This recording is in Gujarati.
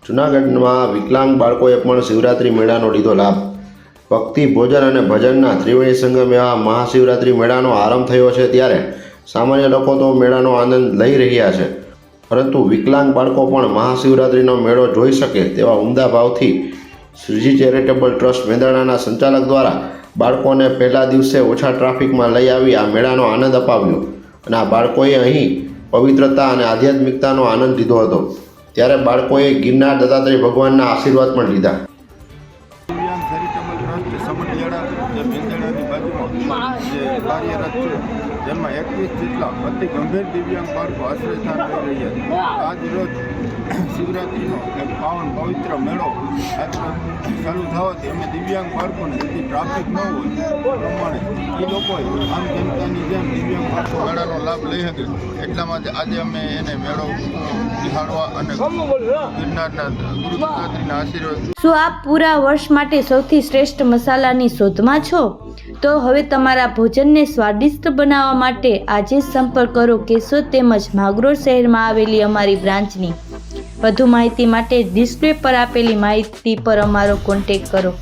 જૂનાગઢમાં વિકલાંગ બાળકોએ પણ શિવરાત્રિ મેળાનો લીધો લાભ। ભક્તિ, ભોજન અને ભજનના ત્રિવેણી સંગમ એવા મહાશિવરાત્રિ મેળાનો આરંભ થયો છે ત્યારે સામાન્ય લોકો તો મેળાનો આનંદ લઈ રહ્યા છે, પરંતુ વિકલાંગ બાળકો પણ મહાશિવરાત્રિનો મેળો જોઈ શકે તેવા ઉમદા ભાવથી શ્રીજી ચેરિટેબલ ટ્રસ્ટ મેંદરડાના સંચાલક દ્વારા બાળકોને પહેલા દિવસે ઓછા ટ્રાફિકમાં લઈ આવી આ મેળાનો આનંદ અપાવ્યો અને આ બાળકોએ અહીં પવિત્રતા અને આધ્યાત્મિકતાનો આનંદ લીધો હતો। ત્યારે બાળકોએ ગિરનાર દત્તાત્રેય ભગવાનના આશીર્વાદ પણ લીધા। દિવ્યાંગ ચેરિટેબલ ટ્રસ્ટ સમઢિયાળા જે મેંદરડાની બાજુમાં જે કાર્યરત છે, જેમાં 21 જેટલા અતિ ગંભીર દિવ્યાંગ બાળકો આશ્રયસ્થાન લઈ રહ્યા છે। આજ રોજ શિવરાત્રિનો એક પાવન પવિત્ર મેળો ચાલુ થવાથી અમે દિવ્યાંગ બાળકોને જેથી ટ્રાફિક ન હોય પ્રમાણે એ લોકોએ આમ જનતાની જેમ દિવ્યાંગ બાળકો મેળાનો લાભ લઈ શકે એટલા માટે આજે અમે એને મેળો નિહાળવા અને ગિરનારના ગુરુ દત્તાત્રેયના આશીર્વાદ। શું આપ પૂરા વર્ષ માટે સૌથી શ્રેષ્ઠ મસાલાની શોધમાં છો? તો હવે તમારા ભોજનને સ્વાદિષ્ટ બનાવવા માટે આજે સંપર્ક કરો કેશોદ તેમજ માંગરોળ શહેરમાં આવેલી અમારી બ્રાન્ચની। વધુ માહિતી માટે ડિસ્પ્લે પર આપેલી માહિતી પર અમારો કોન્ટેક્ટ કરો।